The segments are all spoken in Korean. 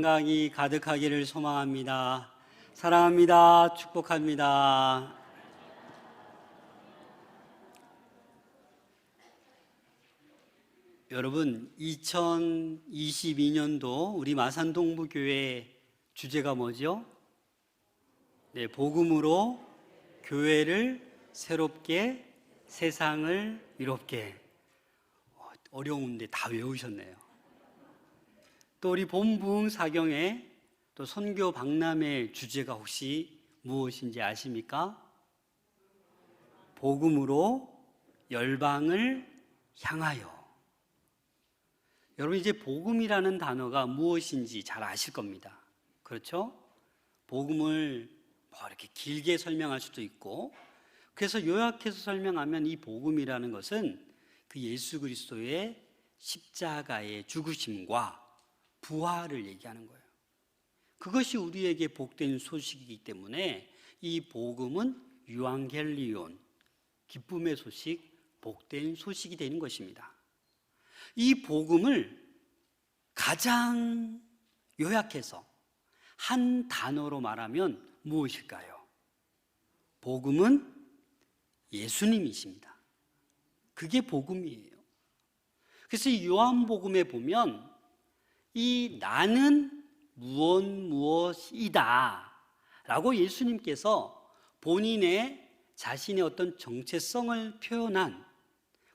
건강이 가득하기를 소망합니다. 사랑합니다. 축복합니다. 여러분, 2022년도 우리 마산동부교회 주제가 뭐죠? 네, 복음으로 교회를 새롭게, 세상을 이롭게. 어려운데 다 외우셨네요. 또 우리 본부흥 사경의 또 선교 박람회 주제가 혹시 무엇인지 아십니까? 복음으로 열방을 향하여. 여러분, 이제 복음이라는 단어가 무엇인지 잘 아실 겁니다. 그렇죠? 복음을 이렇게 길게 설명할 수도 있고, 그래서 요약해서 설명하면 이 복음이라는 것은 그 예수 그리스도의 십자가의 죽으심과 부활을 얘기하는 거예요. 그것이 우리에게 복된 소식이기 때문에 이 복음은 유앙겔리온, 기쁨의 소식, 복된 소식이 되는 것입니다. 이 복음을 가장 요약해서 한 단어로 말하면 무엇일까요? 복음은 예수님이십니다. 그게 복음이에요. 그래서 이 요한복음에 보면 이 나는 무엇이다 라고 예수님께서 본인의 자신의 어떤 정체성을 표현한,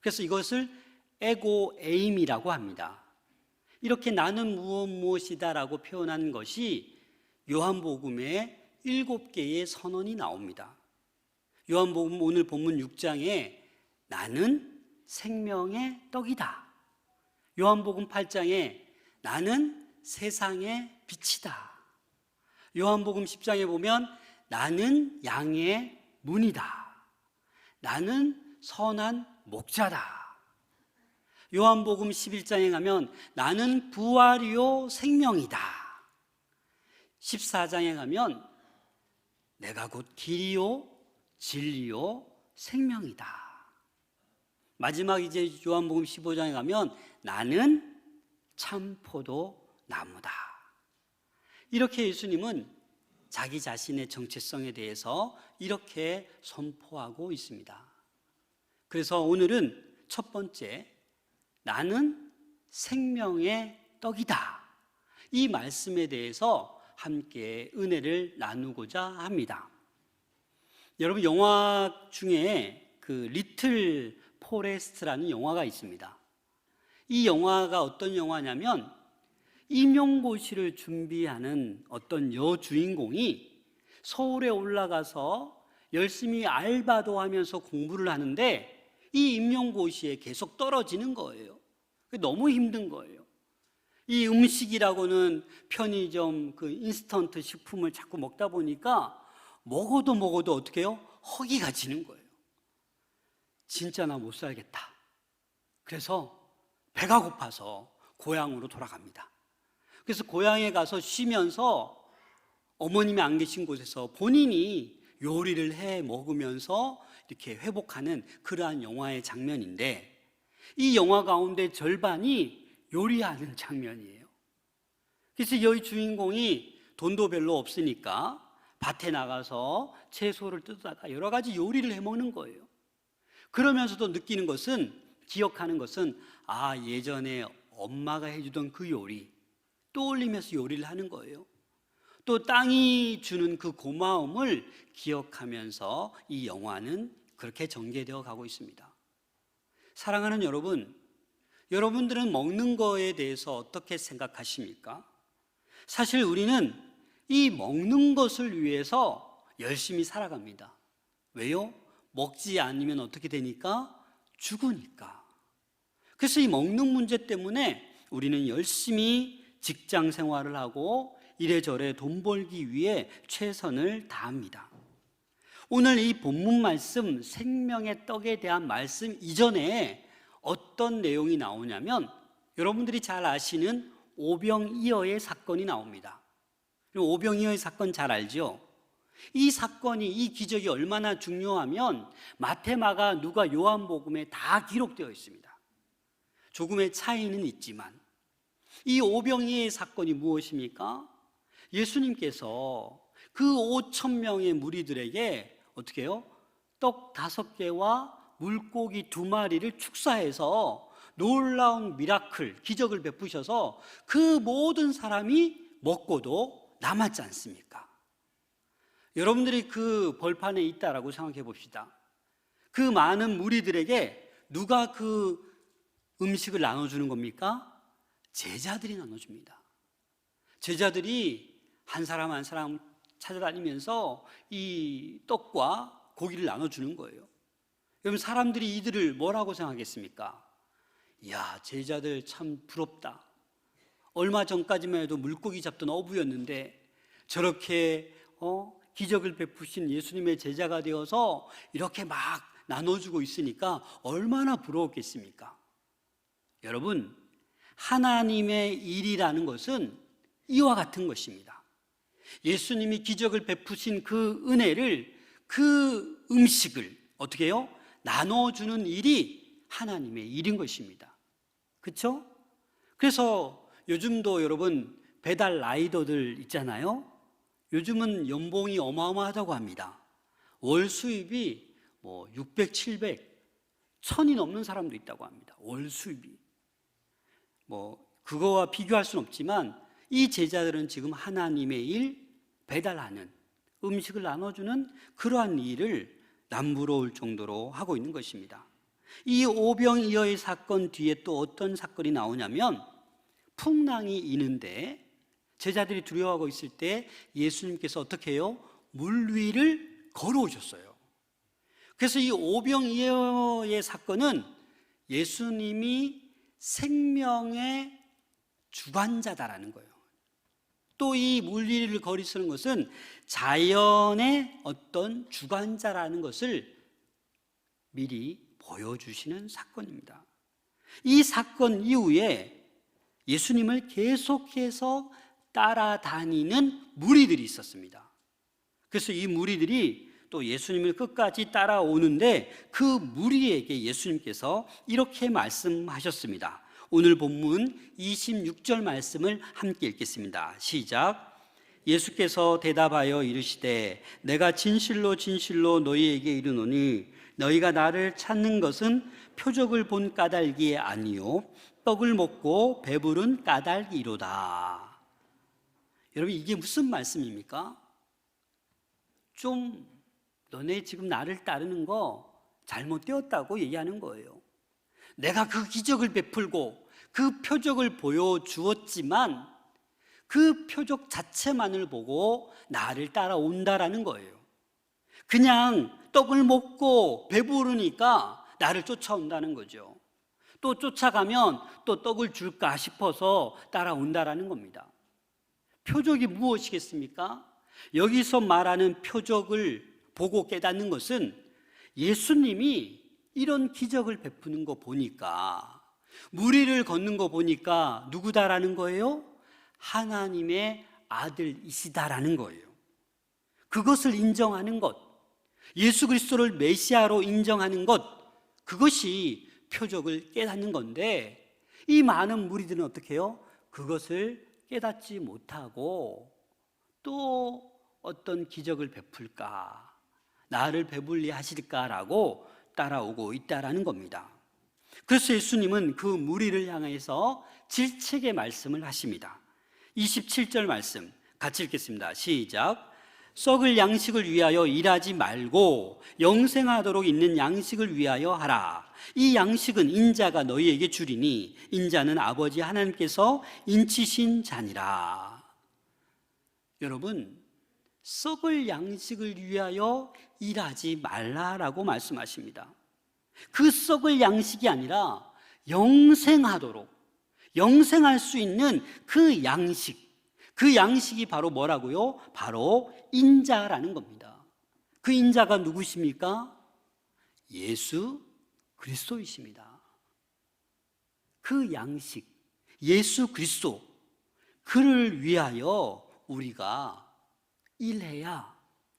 그래서 이것을 에고에임이라고 합니다. 이렇게 나는 무엇이다 라고 표현한 것이 요한복음에 7개의 선언이 나옵니다. 요한복음 오늘 본문 6장에 나는 생명의 떡이다. 요한복음 8장에 나는 세상의 빛이다. 요한복음 10장에 보면 나는 양의 문이다. 나는 선한 목자다. 요한복음 11장에 가면 나는 부활이요 생명이다. 14장에 가면 내가 곧 길이요 진리요 생명이다. 마지막 이제 요한복음 15장에 가면 나는 참포도 나무다. 이렇게 예수님은 자기 자신의 정체성에 대해서 이렇게 선포하고 있습니다. 그래서 오늘은 첫 번째, 나는 생명의 떡이다. 이 말씀에 대해서 함께 은혜를 나누고자 합니다. 여러분, 영화 중에 그 리틀 포레스트라는 영화가 있습니다. 이 영화가 어떤 영화냐면 임용고시를 준비하는 어떤 여주인공이 서울에 올라가서 열심히 알바도 하면서 공부를 하는데 이 임용고시에 계속 떨어지는 거예요. 너무 힘든 거예요. 이 음식이라고는 편의점 그 인스턴트 식품을 자꾸 먹다 보니까 먹어도 어떻게 해요? 허기가 지는 거예요. 진짜 나 못 살겠다. 그래서 배가 고파서 고향으로 돌아갑니다. 그래서 고향에 가서 쉬면서 어머님이 안 계신 곳에서 본인이 요리를 해 먹으면서 이렇게 회복하는 그러한 영화의 장면인데, 이 영화 가운데 절반이 요리하는 장면이에요. 그래서 이 주인공이 돈도 별로 없으니까 밭에 나가서 채소를 뜯다가 여러 가지 요리를 해 먹는 거예요. 그러면서도 느끼는 것은, 기억하는 것은, 예전에 엄마가 해주던 그 요리 떠올리면서 요리를 하는 거예요. 또 땅이 주는 그 고마움을 기억하면서 이 영화는 그렇게 전개되어 가고 있습니다. 사랑하는 여러분, 여러분들은 먹는 거에 대해서 어떻게 생각하십니까? 사실 우리는 이 먹는 것을 위해서 열심히 살아갑니다. 왜요? 먹지 않으면 어떻게 되니까? 죽으니까. 그래서 이 먹는 문제 때문에 우리는 열심히 직장 생활을 하고 이래저래 돈 벌기 위해 최선을 다합니다. 오늘 이 본문 말씀, 생명의 떡에 대한 말씀 이전에 어떤 내용이 나오냐면, 여러분들이 잘 아시는 오병이어의 사건이 나옵니다. 오병이어의 사건 잘 알죠? 이 사건이, 이 기적이 얼마나 중요하면 마태, 마가, 누가, 요한복음에 다 기록되어 있습니다. 조금의 차이는 있지만 이 오병이의 사건이 무엇입니까? 예수님께서 그 5천 명의 무리들에게 어떻게 해요? 떡 5개와 물고기 2마리를 축사해서 놀라운 미라클, 기적을 베푸셔서 그 모든 사람이 먹고도 남았지 않습니까? 여러분들이 그 벌판에 있다라고 생각해 봅시다. 그 많은 무리들에게 누가 그 음식을 나눠주는 겁니까? 제자들이 나눠줍니다. 제자들이 한 사람 한 사람 찾아다니면서 이 떡과 고기를 나눠주는 거예요. 여러분, 사람들이 이들을 뭐라고 생각했습니까? 이야, 제자들 참 부럽다. 얼마 전까지만 해도 물고기 잡던 어부였는데 저렇게 기적을 베푸신 예수님의 제자가 되어서 이렇게 막 나눠주고 있으니까 얼마나 부러웠겠습니까? 여러분, 하나님의 일이라는 것은 이와 같은 것입니다. 예수님이 기적을 베푸신 그 은혜를, 그 음식을 어떻게 해요? 나눠주는 일이 하나님의 일인 것입니다. 그렇죠? 그래서 요즘도 여러분 배달 라이더들 있잖아요. 요즘은 연봉이 어마어마하다고 합니다. 월 수입이 600, 700, 1000이 넘는 사람도 있다고 합니다. 월 수입이. 그거와 비교할 수는 없지만 이 제자들은 지금 하나님의 일, 배달하는, 음식을 나눠주는 그러한 일을 남부러울 정도로 하고 있는 것입니다. 이 오병이어의 사건 뒤에 또 어떤 사건이 나오냐면, 풍랑이 이는데 제자들이 두려워하고 있을 때 예수님께서 어떻게 해요? 물 위를 걸어오셨어요. 그래서 이 오병이어의 사건은 예수님이 생명의 주관자다라는 거예요. 또 이 물 위를 걸으시는 것은 자연의 어떤 주관자라는 것을 미리 보여주시는 사건입니다. 이 사건 이후에 예수님을 계속해서 따라다니는 무리들이 있었습니다. 그래서 이 무리들이 또 예수님을 끝까지 따라오는데 그 무리에게 예수님께서 이렇게 말씀하셨습니다. 오늘 본문 26절 말씀을 함께 읽겠습니다. 시작. 예수께서 대답하여 이르시되 내가 진실로 진실로 너희에게 이르노니 너희가 나를 찾는 것은 표적을 본 까닭이 아니요 떡을 먹고 배부른 까닭이로다. 여러분, 이게 무슨 말씀입니까? 좀 너네 지금 나를 따르는 거 잘못되었다고 얘기하는 거예요. 내가 그 기적을 베풀고 그 표적을 보여주었지만 그 표적 자체만을 보고 나를 따라온다라는 거예요. 그냥 떡을 먹고 배부르니까 나를 쫓아온다는 거죠. 또 쫓아가면 또 떡을 줄까 싶어서 따라온다라는 겁니다. 표적이 무엇이겠습니까? 여기서 말하는 표적을 보고 깨닫는 것은 예수님이 이런 기적을 베푸는 거 보니까, 무리를 걷는 거 보니까 누구다라는 거예요? 하나님의 아들이시다라는 거예요. 그것을 인정하는 것, 예수 그리스도를 메시아로 인정하는 것, 그것이 표적을 깨닫는 건데, 이 많은 무리들은 어떻게 해요? 그것을 깨닫지 못하고 또 어떤 기적을 베풀까, 나를 배불리 하실까라고 따라오고 있다라는 겁니다. 그래서 예수님은 그 무리를 향해서 질책의 말씀을 하십니다. 27절 말씀 같이 읽겠습니다. 시작. 썩을 양식을 위하여 일하지 말고 영생하도록 있는 양식을 위하여 하라. 이 양식은 인자가 너희에게 주리니 인자는 아버지 하나님께서 인치신 자니라. 여러분, 썩을 양식을 위하여 일하지 말라라고 말씀하십니다. 그 썩을 양식이 아니라 영생하도록, 영생할 수 있는 그 양식, 그 양식이 바로 뭐라고요? 바로 인자라는 겁니다. 그 인자가 누구십니까? 예수 그리스도이십니다. 그 양식, 예수 그리스도, 그를 위하여 우리가 일해야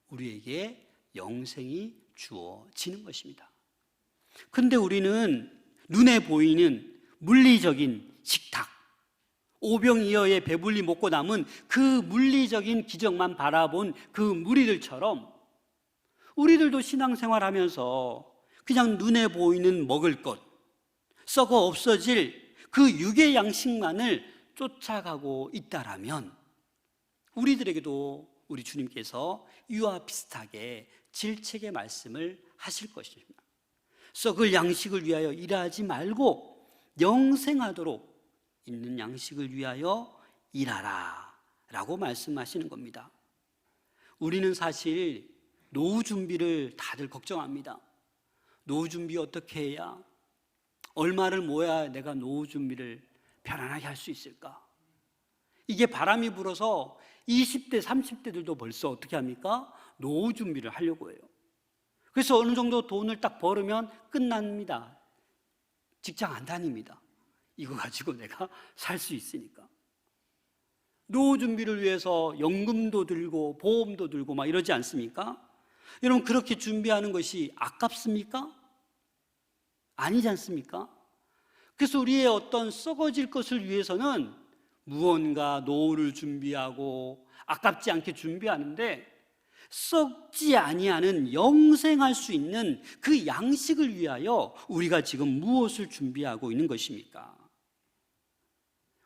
우리에게 영생이 주어지는 것입니다. 그런데 우리는 눈에 보이는 물리적인 식탁, 오병이어의 배불리 먹고 남은 그 물리적인 기적만 바라본 그 무리들처럼 우리들도 신앙생활하면서 그냥 눈에 보이는 먹을 것, 썩어 없어질 그 육의 양식만을 쫓아가고 있다라면 우리들에게도 우리 주님께서 이와 비슷하게 질책의 말씀을 하실 것입니다. 썩을 양식을 위하여 일하지 말고 영생하도록 있는 양식을 위하여 일하라 라고 말씀하시는 겁니다. 우리는 사실 노후 준비를 다들 걱정합니다. 노후 준비 어떻게 해야, 얼마를 모아야 내가 노후 준비를 편안하게 할 수 있을까? 이게 바람이 불어서 20대, 30대들도 벌써 어떻게 합니까? 노후 준비를 하려고 해요. 그래서 어느 정도 돈을 딱 벌으면 끝납니다. 직장 안 다닙니다. 이거 가지고 내가 살 수 있으니까. 노후 준비를 위해서 연금도 들고 보험도 들고 막 이러지 않습니까? 여러분, 그렇게 준비하는 것이 아깝습니까? 아니지 않습니까? 그래서 우리의 어떤 썩어질 것을 위해서는 무언가 노후를 준비하고 아깝지 않게 준비하는데, 썩지 아니하는 영생할 수 있는 그 양식을 위하여 우리가 지금 무엇을 준비하고 있는 것입니까?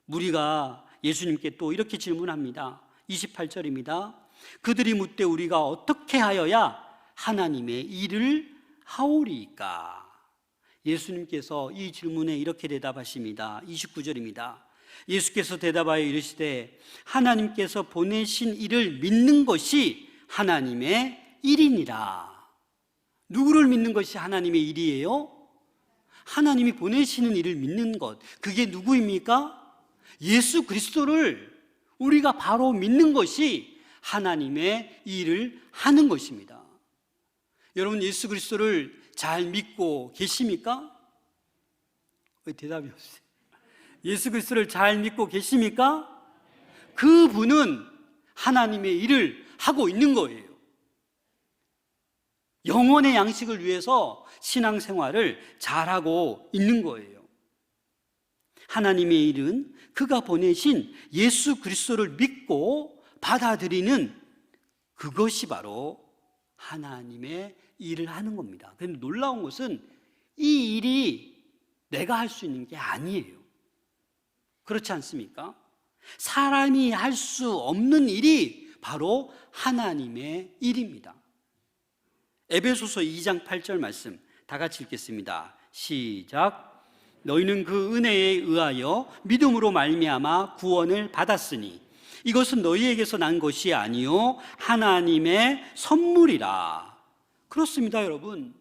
무리가 예수님께 또 이렇게 질문합니다. 28절입니다. 그들이 묻되 우리가 어떻게 하여야 하나님의 일을 하오리이까? 예수님께서 이 질문에 이렇게 대답하십니다. 29절입니다. 예수께서 대답하여 이르시되 하나님께서 보내신 일을 믿는 것이 하나님의 일이니라. 누구를 믿는 것이 하나님의 일이에요? 하나님이 보내시는 일을 믿는 것, 그게 누구입니까? 예수 그리스도를 우리가 바로 믿는 것이 하나님의 일을 하는 것입니다. 여러분, 예수 그리스도를 잘 믿고 계십니까? 왜 대답이 없어요? 예수 그리스도를 잘 믿고 계십니까? 그분은 하나님의 일을 하고 있는 거예요. 영혼의 양식을 위해서 신앙생활을 잘하고 있는 거예요. 하나님의 일은 그가 보내신 예수 그리스도를 믿고 받아들이는 그것이 바로 하나님의 일을 하는 겁니다. 그런데 놀라운 것은 이 일이 내가 할 수 있는 게 아니에요. 그렇지 않습니까? 사람이 할 수 없는 일이 바로 하나님의 일입니다. 에베소서 2장 8절 말씀 다 같이 읽겠습니다. 시작. 너희는 그 은혜에 의하여 믿음으로 말미암아 구원을 받았으니 이것은 너희에게서 난 것이 아니요 하나님의 선물이라. 그렇습니다, 여러분.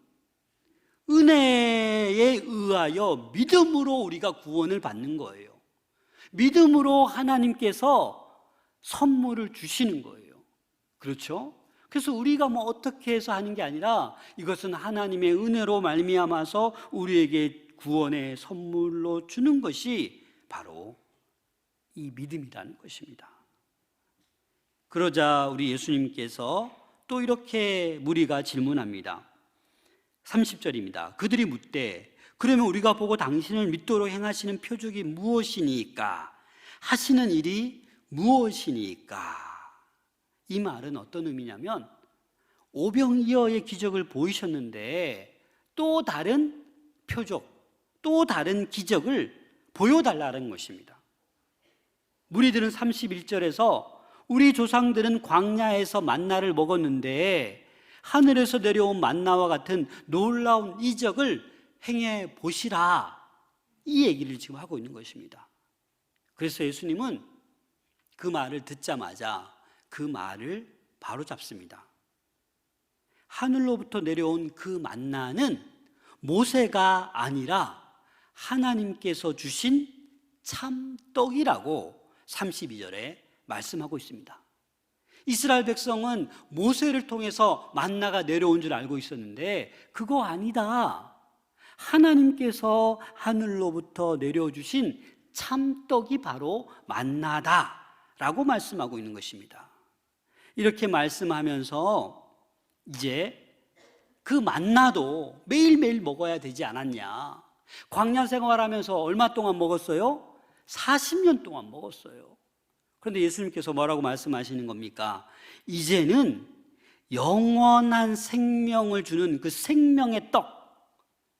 은혜에 의하여 믿음으로 우리가 구원을 받는 거예요. 믿음으로 하나님께서 선물을 주시는 거예요. 그렇죠? 그래서 우리가 뭐 어떻게 해서 하는 게 아니라 이것은 하나님의 은혜로 말미암아서 우리에게 구원의 선물로 주는 것이 바로 이 믿음이라는 것입니다. 그러자 우리 예수님께서 또 이렇게 무리가 질문합니다. 30절입니다. 그들이 묻되 그러면 우리가 보고 당신을 믿도록 행하시는 표적이 무엇이니까? 하시는 일이 무엇이니까? 이 말은 어떤 의미냐면 오병이어의 기적을 보이셨는데 또 다른 표적, 또 다른 기적을 보여달라는 것입니다. 무리들은 31절에서 우리 조상들은 광야에서 만나를 먹었는데 하늘에서 내려온 만나와 같은 놀라운 이적을 행해 보시라, 이 얘기를 지금 하고 있는 것입니다. 그래서 예수님은 그 말을 듣자마자 그 말을 바로 잡습니다. 하늘로부터 내려온 그 만나는 모세가 아니라 하나님께서 주신 참떡이라고 32절에 말씀하고 있습니다. 이스라엘 백성은 모세를 통해서 만나가 내려온 줄 알고 있었는데 그거 아니다. 하나님께서 하늘로부터 내려주신 참떡이 바로 만나다라고 말씀하고 있는 것입니다. 이렇게 말씀하면서 이제 그 만나도 매일매일 먹어야 되지 않았냐. 광야 생활하면서 얼마 동안 먹었어요? 40년 동안 먹었어요. 그런데 예수님께서 뭐라고 말씀하시는 겁니까? 이제는 영원한 생명을 주는 그 생명의 떡,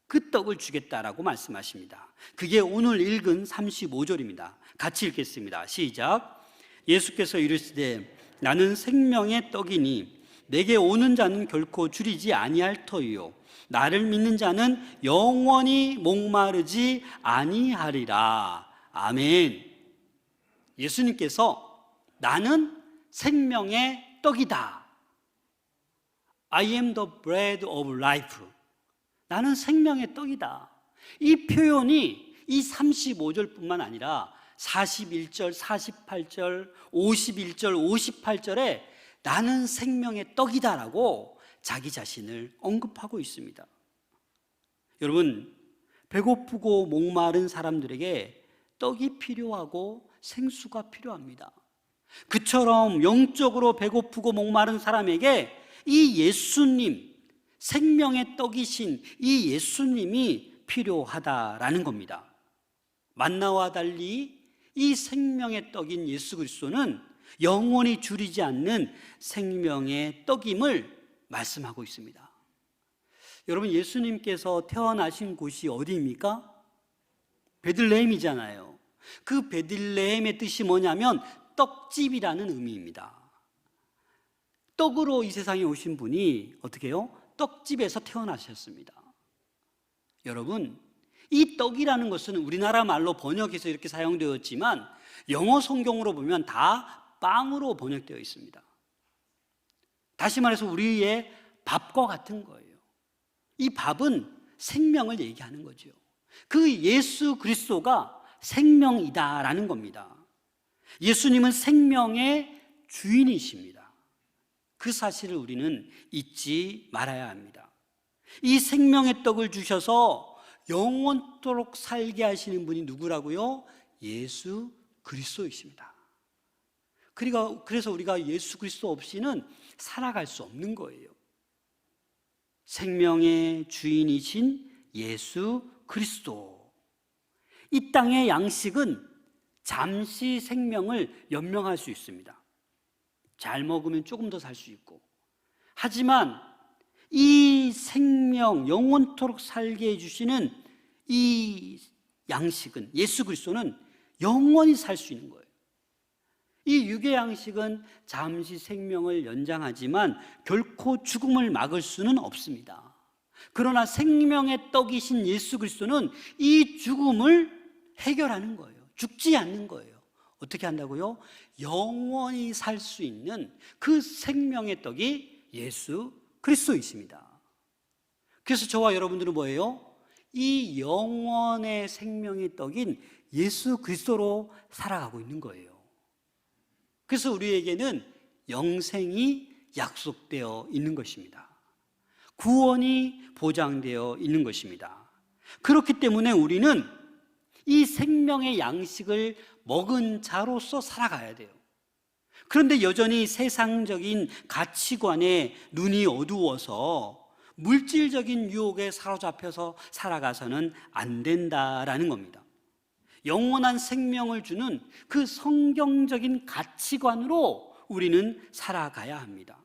그 떡을 주겠다라고 말씀하십니다. 그게 오늘 읽은 35절입니다. 같이 읽겠습니다. 시작. 예수께서 이르시되 나는 생명의 떡이니 내게 오는 자는 결코 줄이지 아니할 터이요 나를 믿는 자는 영원히 목마르지 아니하리라. 아멘. 예수님께서 나는 생명의 떡이다. I am the bread of life. 나는 생명의 떡이다. 이 표현이 이 35절뿐만 아니라 41절, 48절, 51절, 58절에 나는 생명의 떡이다라고 자기 자신을 언급하고 있습니다. 여러분, 배고프고 목마른 사람들에게 떡이 필요하고 생수가 필요합니다. 그처럼 영적으로 배고프고 목마른 사람에게 이 예수님, 생명의 떡이신 이 예수님이 필요하다라는 겁니다. 만나와 달리 이 생명의 떡인 예수 그리스도는 영원히 줄이지 않는 생명의 떡임을 말씀하고 있습니다. 여러분, 예수님께서 태어나신 곳이 어디입니까? 베들레헴이잖아요. 그 베들레헴의 뜻이 뭐냐면 떡집이라는 의미입니다. 떡으로 이 세상에 오신 분이 어떻게 해요? 떡집에서 태어나셨습니다. 여러분, 이 떡이라는 것은 우리나라 말로 번역해서 이렇게 사용되었지만 영어 성경으로 보면 다 빵으로 번역되어 있습니다. 다시 말해서 우리의 밥과 같은 거예요. 이 밥은 생명을 얘기하는 거죠. 그 예수 그리스도가 생명이다라는 겁니다. 예수님은 생명의 주인이십니다. 그 사실을 우리는 잊지 말아야 합니다. 이 생명의 떡을 주셔서 영원토록 살게 하시는 분이 누구라고요? 예수 그리스도이십니다. 그래서 우리가 예수 그리스도 없이는 살아갈 수 없는 거예요. 생명의 주인이신 예수 그리스도. 이 땅의 양식은 잠시 생명을 연명할 수 있습니다. 잘 먹으면 조금 더 살 수 있고, 하지만 이 생명, 영원토록 살게 해주시는 이 양식은, 예수 그리스도는 영원히 살 수 있는 거예요. 이 육의 양식은 잠시 생명을 연장하지만 결코 죽음을 막을 수는 없습니다. 그러나 생명의 떡이신 예수 그리스도는 이 죽음을 해결하는 거예요. 죽지 않는 거예요. 어떻게 한다고요? 영원히 살 수 있는 그 생명의 떡이 예수 그리스도이십니다. 그래서 저와 여러분들은 뭐예요? 이 영원의 생명의 떡인 예수 그리스도로 살아가고 있는 거예요. 그래서 우리에게는 영생이 약속되어 있는 것입니다. 구원이 보장되어 있는 것입니다. 그렇기 때문에 우리는 이 생명의 양식을 먹은 자로서 살아가야 돼요. 그런데 여전히 세상적인 가치관에 눈이 어두워서 물질적인 유혹에 사로잡혀서 살아가서는 안 된다라는 겁니다. 영원한 생명을 주는 그 성경적인 가치관으로 우리는 살아가야 합니다.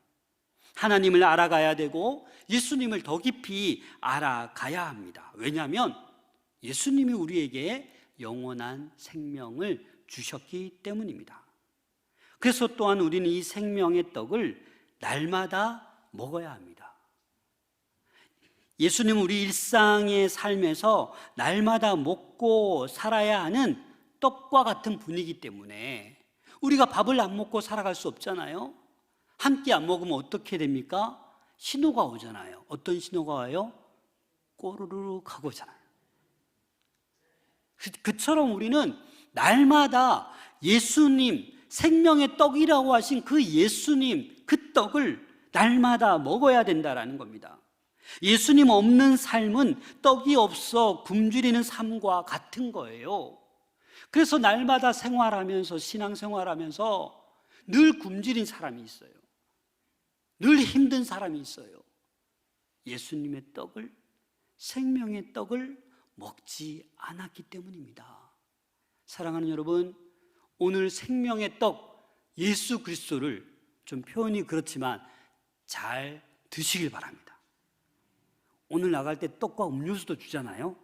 하나님을 알아가야 되고 예수님을 더 깊이 알아가야 합니다. 왜냐하면 예수님이 우리에게 영원한 생명을 주셨기 때문입니다. 그래서 또한 우리는 이 생명의 떡을 날마다 먹어야 합니다. 예수님은 우리 일상의 삶에서 날마다 먹고 살아야 하는 떡과 같은 분이기 때문에 우리가 밥을 안 먹고 살아갈 수 없잖아요. 한 끼 안 먹으면 어떻게 됩니까? 신호가 오잖아요. 어떤 신호가 와요? 꼬르륵 하고 오잖아요. 그처럼 우리는 날마다 예수님, 생명의 떡이라고 하신 그 예수님, 그 떡을 날마다 먹어야 된다라는 겁니다. 예수님 없는 삶은 떡이 없어 굶주리는 삶과 같은 거예요. 그래서 날마다 생활하면서, 신앙생활하면서 늘 굶주린 사람이 있어요. 늘 힘든 사람이 있어요. 예수님의 떡을, 생명의 떡을 먹지 않았기 때문입니다. 사랑하는 여러분, 오늘 생명의 떡 예수 그리스도를 좀 표현이 그렇지만 잘 드시길 바랍니다. 오늘 나갈 때 떡과 음료수도 주잖아요.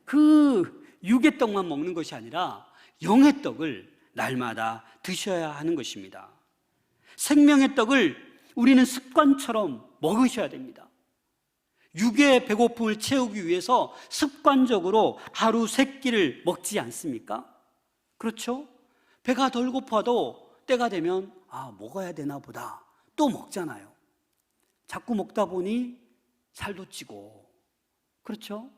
그 육의 떡만 먹는 것이 아니라 영의 떡을 날마다 드셔야 하는 것입니다. 생명의 떡을 우리는 습관처럼 먹으셔야 됩니다. 육의 배고픔을 채우기 위해서 습관적으로 하루 3끼를 먹지 않습니까? 그렇죠? 배가 덜 고파도 때가 되면 먹어야 되나 보다 또 먹잖아요. 자꾸 먹다 보니 살도 찌고, 그렇죠?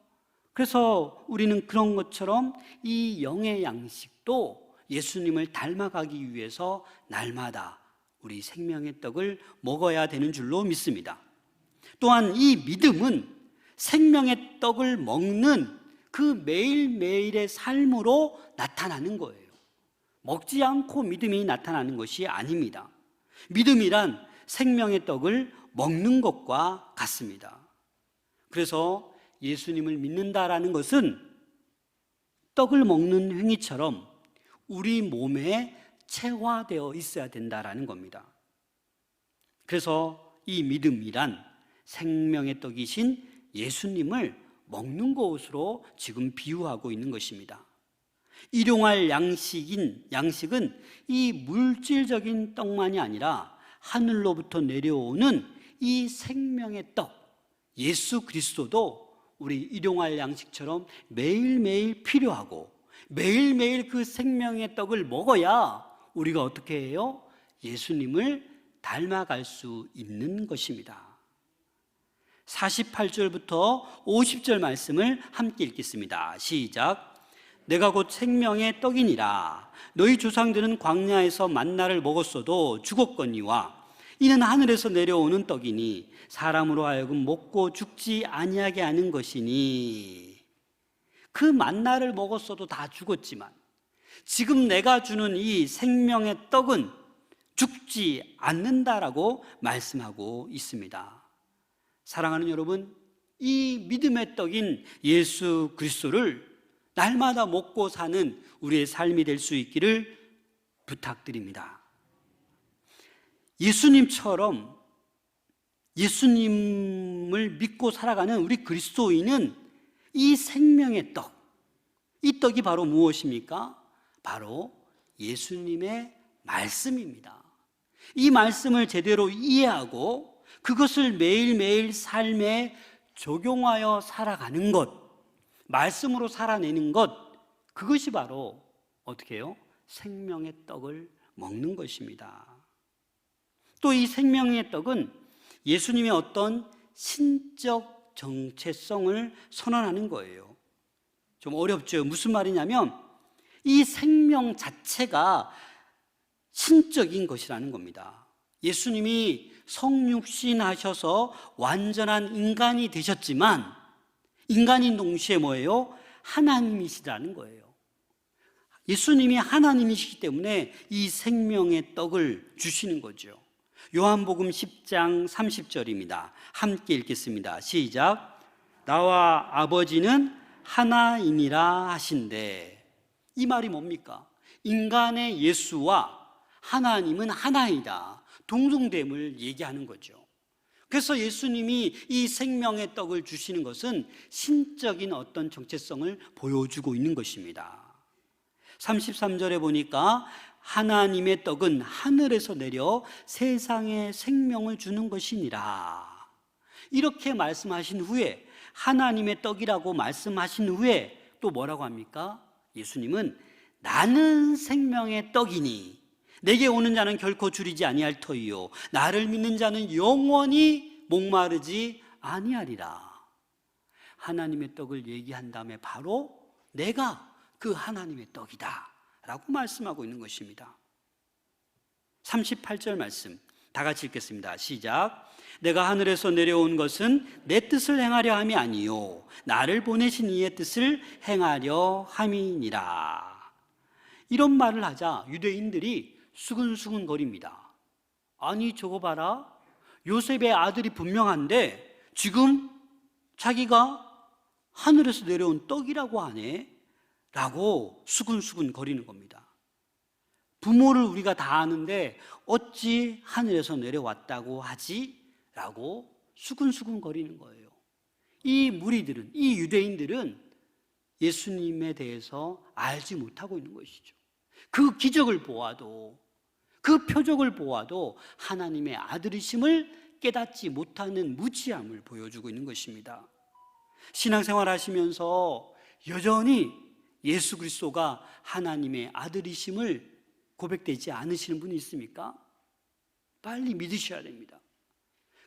그래서 우리는 그런 것처럼 이 영의 양식도 예수님을 닮아가기 위해서 날마다 우리 생명의 떡을 먹어야 되는 줄로 믿습니다. 또한 이 믿음은 생명의 떡을 먹는 그 매일매일의 삶으로 나타나는 거예요. 먹지 않고 믿음이 나타나는 것이 아닙니다. 믿음이란 생명의 떡을 먹는 것과 같습니다. 그래서 예수님을 믿는다라는 것은 떡을 먹는 행위처럼 우리 몸에 체화되어 있어야 된다라는 겁니다. 그래서 이 믿음이란 생명의 떡이신 예수님을 먹는 것으로 지금 비유하고 있는 것입니다. 일용할 양식은 이 물질적인 떡만이 아니라 하늘로부터 내려오는 이 생명의 떡, 예수 그리스도도 우리 일용할 양식처럼 매일매일 필요하고 매일매일 그 생명의 떡을 먹어야 우리가 어떻게 해요? 예수님을 닮아갈 수 있는 것입니다. 48절부터 50절 말씀을 함께 읽겠습니다. 시작. 내가 곧 생명의 떡이니라. 너희 조상들은 광야에서 만나를 먹었어도 죽었거니와 이는 하늘에서 내려오는 떡이니 사람으로 하여금 먹고 죽지 아니하게 하는 것이니. 그 만나를 먹었어도 다 죽었지만 지금 내가 주는 이 생명의 떡은 죽지 않는다라고 말씀하고 있습니다. 사랑하는 여러분, 이 믿음의 떡인 예수 그리스도를 날마다 먹고 사는 우리의 삶이 될 수 있기를 부탁드립니다. 예수님처럼 예수님을 믿고 살아가는 우리 그리스도인은 이 생명의 떡, 이 떡이 바로 무엇입니까? 바로 예수님의 말씀입니다. 이 말씀을 제대로 이해하고 그것을 매일매일 삶에 적용하여 살아가는 것, 말씀으로 살아내는 것, 그것이 바로 어떻게 해요? 생명의 떡을 먹는 것입니다. 또 이 생명의 떡은 예수님의 어떤 신적 정체성을 선언하는 거예요. 좀 어렵죠? 무슨 말이냐면 이 생명 자체가 신적인 것이라는 겁니다. 예수님이 성육신 하셔서 완전한 인간이 되셨지만 인간인 동시에 뭐예요? 하나님이시라는 거예요. 예수님이 하나님이시기 때문에 이 생명의 떡을 주시는 거죠. 요한복음 10장 30절입니다. 함께 읽겠습니다. 시작. 나와 아버지는 하나이니라 하신대. 이 말이 뭡니까? 인간의 예수와 하나님은 하나이다. 동등됨을 얘기하는 거죠. 그래서 예수님이 이 생명의 떡을 주시는 것은 신적인 어떤 정체성을 보여주고 있는 것입니다. 33절에 보니까 하나님의 떡은 하늘에서 내려 세상에 생명을 주는 것이니라. 이렇게 말씀하신 후에, 하나님의 떡이라고 말씀하신 후에 또 뭐라고 합니까? 예수님은 나는 생명의 떡이니 내게 오는 자는 결코 줄이지 아니할 터이요 나를 믿는 자는 영원히 목마르지 아니하리라. 하나님의 떡을 얘기한 다음에 바로 내가 그 하나님의 떡이다 라고 말씀하고 있는 것입니다. 38절 말씀 다 같이 읽겠습니다. 시작. 내가 하늘에서 내려온 것은 내 뜻을 행하려 함이 아니요 나를 보내신 이의 뜻을 행하려 함이니라. 이런 말을 하자 유대인들이 수근수근 거립니다. 아니 저거 봐라, 요셉의 아들이 분명한데 지금 자기가 하늘에서 내려온 떡이라고 하네. 라고 수근수근 거리는 겁니다. 부모를 우리가 다 아는데 어찌 하늘에서 내려왔다고 하지? 라고 수근수근 거리는 거예요. 이 무리들은, 이 유대인들은 예수님에 대해서 알지 못하고 있는 것이죠. 그 기적을 보아도, 그 표적을 보아도 하나님의 아들이심을 깨닫지 못하는 무지함을 보여주고 있는 것입니다. 신앙생활 하시면서 여전히 예수 그리스도가 하나님의 아들이심을 고백되지 않으시는 분이 있습니까? 빨리 믿으셔야 됩니다.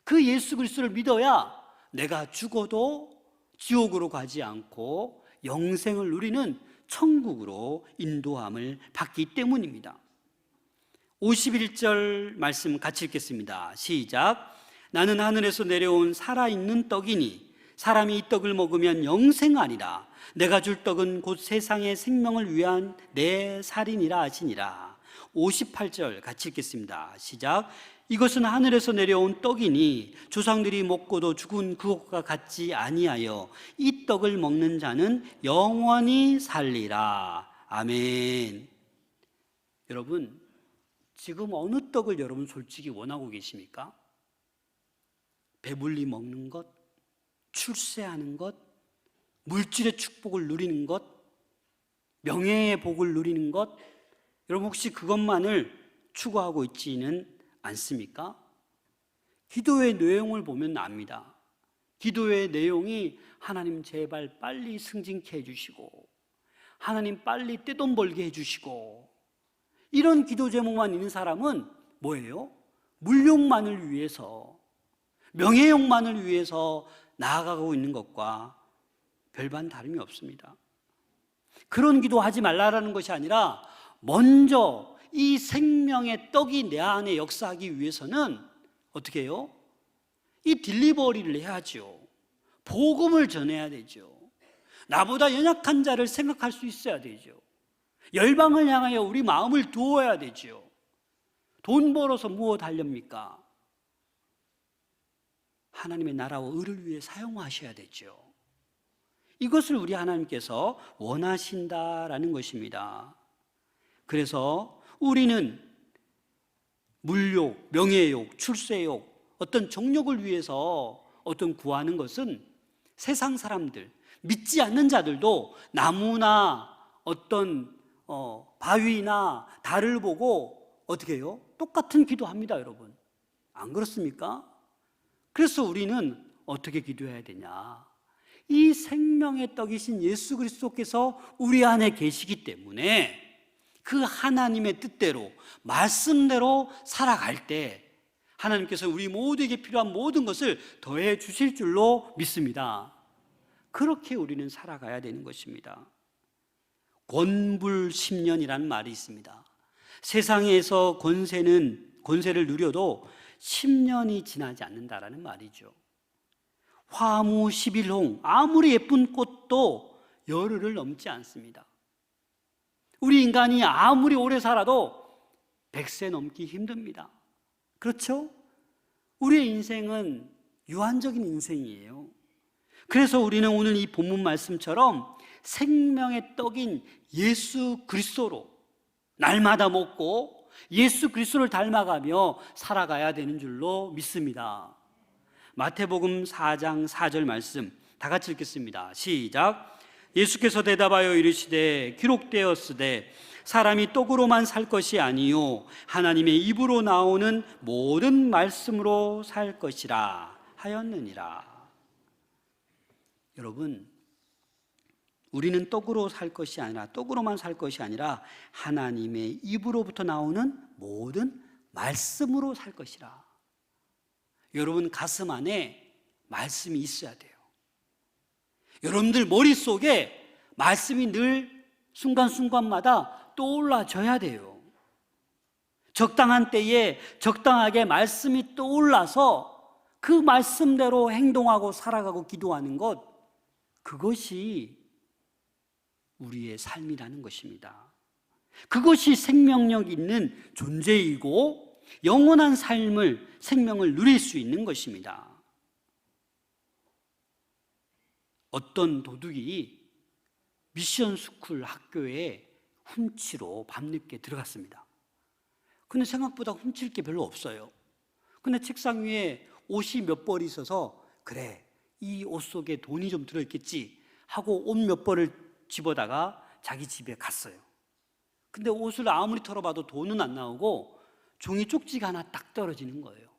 그 예수 그리스도를 믿어야 내가 죽어도 지옥으로 가지 않고 영생을 누리는 천국으로 인도함을 받기 때문입니다. 51절 말씀 같이 읽겠습니다. 시작. 나는 하늘에서 내려온 살아있는 떡이니 사람이 이 떡을 먹으면 영생하리라. 내가 줄 떡은 곧 세상의 생명을 위한 내 살이니라 하시니라. 58절 같이 읽겠습니다. 시작. 이것은 하늘에서 내려온 떡이니 조상들이 먹고도 죽은 그것과 같지 아니하여 이 떡을 먹는 자는 영원히 살리라. 아멘. 여러분, 지금 어느 떡을 여러분 솔직히 원하고 계십니까? 배불리 먹는 것, 출세하는 것, 물질의 축복을 누리는 것, 명예의 복을 누리는 것, 여러분 혹시 그것만을 추구하고 있지는 않습니까? 기도의 내용을 보면 압니다. 기도의 내용이 하나님 제발 빨리 승진케 해주시고, 하나님 빨리 떼돈 벌게 해주시고, 이런 기도 제목만 있는 사람은 뭐예요? 물욕만을 위해서, 명예욕만을 위해서 나아가고 있는 것과 별반 다름이 없습니다. 그런 기도하지 말라라는 것이 아니라 먼저 이 생명의 떡이 내 안에 역사하기 위해서는 어떻게 해요? 이 딜리버리를 해야죠. 복음을 전해야 되죠. 나보다 연약한 자를 생각할 수 있어야 되죠. 열방을 향하여 우리 마음을 두어야 되죠. 돈 벌어서 무엇 하렵니까? 하나님의 나라와 의를 위해 사용하셔야 되죠. 이것을 우리 하나님께서 원하신다라는 것입니다. 그래서 우리는 물욕, 명예욕, 출세욕, 어떤 정욕을 위해서 어떤 구하는 것은 세상 사람들, 믿지 않는 자들도 나무나 어떤 바위나 달을 보고 어떻게 해요? 똑같은 기도합니다, 여러분. 안 그렇습니까? 그래서 우리는 어떻게 기도해야 되냐? 이 생명의 떡이신 예수 그리스도께서 우리 안에 계시기 때문에 그 하나님의 뜻대로, 말씀대로 살아갈 때 하나님께서 우리 모두에게 필요한 모든 것을 더해 주실 줄로 믿습니다. 그렇게 우리는 살아가야 되는 것입니다. 권불10년이라는 말이 있습니다. 세상에서 권세를 누려도 10년이 지나지 않는다라는 말이죠. 화무 11홍, 아무리 예쁜 꽃도 열흘을 넘지 않습니다. 우리 인간이 아무리 오래 살아도 100세 넘기 힘듭니다. 그렇죠? 우리의 인생은 유한적인 인생이에요. 그래서 우리는 오늘 이 본문 말씀처럼 생명의 떡인 예수 그리스도로 날마다 먹고 예수 그리스도를 닮아가며 살아가야 되는 줄로 믿습니다. 마태복음 4장 4절 말씀 다 같이 읽겠습니다. 시작. 예수께서 대답하여 이르시되 기록되었으되 사람이 떡으로만 살 것이 아니요 하나님의 입으로 나오는 모든 말씀으로 살 것이라 하였느니라. 여러분, 우리는 떡으로 살 것이 아니라, 떡으로만 살 것이 아니라 하나님의 입으로부터 나오는 모든 말씀으로 살 것이라. 여러분 가슴 안에 말씀이 있어야 돼요. 여러분들 머릿속에 말씀이 늘 순간순간마다 떠올라져야 돼요. 적당한 때에 적당하게 말씀이 떠올라서 그 말씀대로 행동하고 살아가고 기도하는 것, 그것이 우리의 삶이라는 것입니다. 그것이 생명력 있는 존재이고 영원한 생명을 누릴 수 있는 것입니다. 어떤 도둑이 미션 스쿨 학교에 훔치러 밤늦게 들어갔습니다. 근데 생각보다 훔칠 게 별로 없어요. 근데 책상 위에 옷이 몇 벌이 있어서 그래, 이 옷 속에 돈이 좀 들어있겠지 하고 옷 몇 벌을 집어다가 자기 집에 갔어요. 근데 옷을 아무리 털어봐도 돈은 안 나오고 종이 쪽지가 하나 딱 떨어지는 거예요.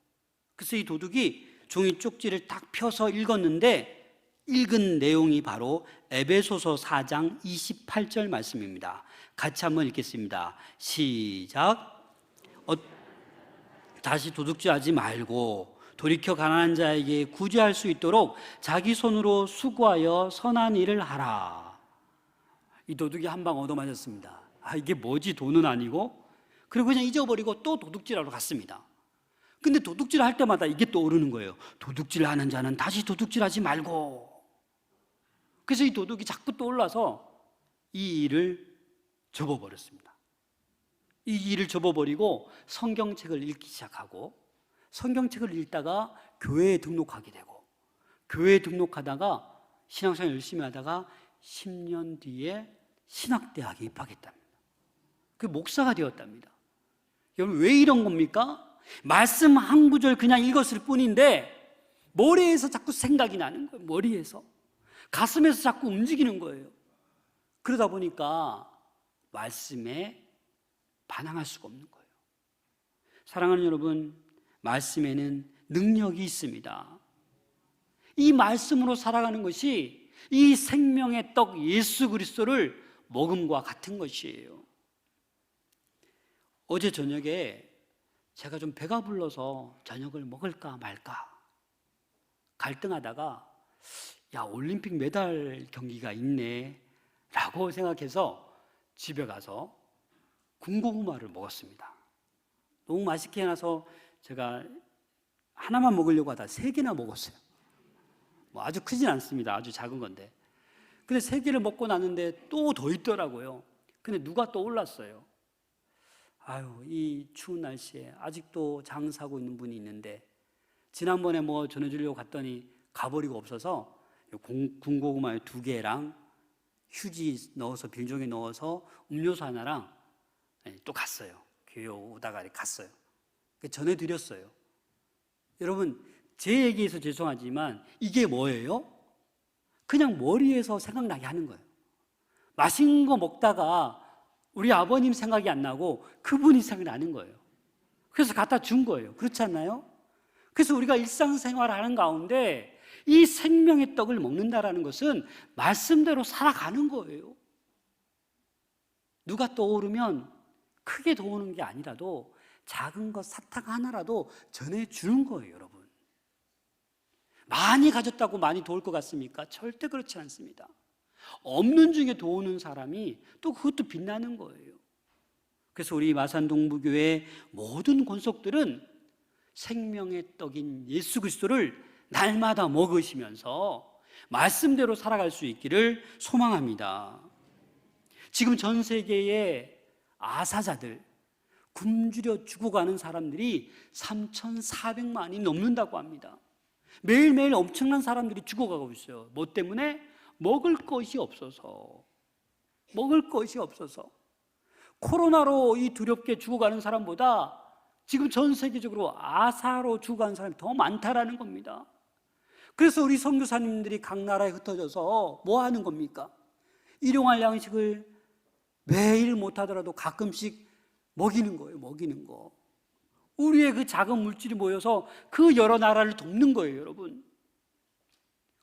그래서 이 도둑이 종이 쪽지를 딱 펴서 읽었는데 읽은 내용이 바로 에베소서 4장 28절 말씀입니다. 같이 한번 읽겠습니다. 시작. 다시 도둑질하지 말고 돌이켜 가난한 자에게 구제할 수 있도록 자기 손으로 수고하여 선한 일을 하라. 이 도둑이 한 방 얻어맞았습니다. 이게 뭐지? 돈은 아니고. 그리고 그냥 잊어버리고 또 도둑질하러 갔습니다. 근데 도둑질 할 때마다 이게 떠오르는 거예요. 도둑질 하는 자는 다시 도둑질하지 말고. 그래서 이 도둑이 자꾸 떠올라서 이 일을 접어버렸습니다. 이 일을 접어버리고 성경책을 읽기 시작하고, 성경책을 읽다가 교회에 등록하게 되고, 교회에 등록하다가 신앙생활 열심히 하다가 10년 뒤에 신학대학에 입학했답니다. 그 목사가 되었답니다. 여러분, 왜 이런 겁니까? 말씀 한 구절 그냥 읽었을 뿐인데 머리에서 자꾸 생각이 나는 거예요. 머리에서, 가슴에서 자꾸 움직이는 거예요. 그러다 보니까 말씀에 반항할 수가 없는 거예요. 사랑하는 여러분, 말씀에는 능력이 있습니다. 이 말씀으로 살아가는 것이 이 생명의 떡 예수 그리스도를 먹음과 같은 것이에요. 어제 저녁에 제가 좀 배가 불러서 저녁을 먹을까 말까 갈등하다가 올림픽 메달 경기가 있네 라고 생각해서 집에 가서 군고구마를 먹었습니다. 너무 맛있게 해놔서 제가 하나만 먹으려고 하다 3개나 먹었어요. 아주 크진 않습니다. 아주 작은 건데. 근데 3개를 먹고 났는데 또 더 있더라고요. 근데 누가 또 올랐어요. 이 추운 날씨에 아직도 장사하고 있는 분이 있는데 지난번에 전해주려고 갔더니 가버리고 없어서 군고구마 2개랑 휴지 넣어서 빌종에 넣어서 음료수 하나랑 또 갔어요. 교회 오다가 갔어요. 전해드렸어요. 여러분, 제 얘기해서 죄송하지만 이게 뭐예요? 그냥 머리에서 생각나게 하는 거예요. 맛있는 거 먹다가 우리 아버님 생각이 안 나고 그분이 생각나는 거예요. 그래서 갖다 준 거예요. 그렇지 않나요? 그래서 우리가 일상생활을 하는 가운데 이 생명의 떡을 먹는다라는 것은 말씀대로 살아가는 거예요. 누가 떠오르면 크게 도우는 게 아니라도 작은 것 사탕 하나라도 전해주는 거예요, 여러분. 많이 가졌다고 많이 도울 것 같습니까? 절대 그렇지 않습니다. 없는 중에 도우는 사람이 또 그것도 빛나는 거예요. 그래서 우리 마산동부교회 모든 권속들은 생명의 떡인 예수 그리스도를 날마다 먹으시면서 말씀대로 살아갈 수 있기를 소망합니다. 지금 전 세계의 아사자들, 굶주려 죽어가는 사람들이 3,400만이 넘는다고 합니다. 매일매일 엄청난 사람들이 죽어가고 있어요. 뭐 때문에? 먹을 것이 없어서. 먹을 것이 없어서. 코로나로 이 두렵게 죽어가는 사람보다 지금 전 세계적으로 아사로 죽어가는 사람이 더 많다라는 겁니다. 그래서 우리 선교사님들이 각 나라에 흩어져서 뭐 하는 겁니까? 일용할 양식을 매일 못하더라도 가끔씩 먹이는 거예요. 먹이는 거. 우리의 그 작은 물질이 모여서 그 여러 나라를 돕는 거예요, 여러분.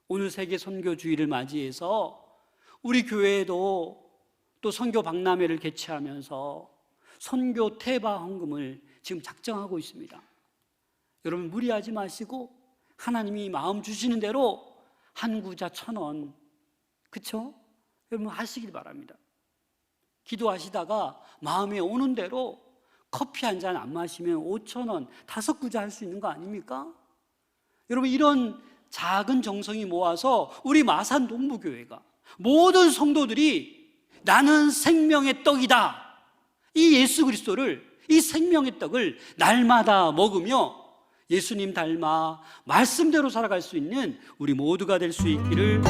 오늘 세계 선교주의를 맞이해서 우리 교회에도 또 선교 박람회를 개최하면서 선교 태바 헌금을 지금 작정하고 있습니다. 여러분, 무리하지 마시고 하나님이 마음 주시는 대로 한 구자 1,000원, 그쵸? 여러분 하시길 바랍니다. 기도하시다가 마음에 오는 대로 커피 한 잔 안 마시면 5,000원, 5구자 할 수 있는 거 아닙니까? 여러분, 이런 작은 정성이 모아서 우리 마산 동부교회가 모든 성도들이 나는 생명의 떡이다, 이 예수 그리스도를, 이 생명의 떡을 날마다 먹으며 예수님 닮아 말씀대로 살아갈 수 있는 우리 모두가 될 수 있기를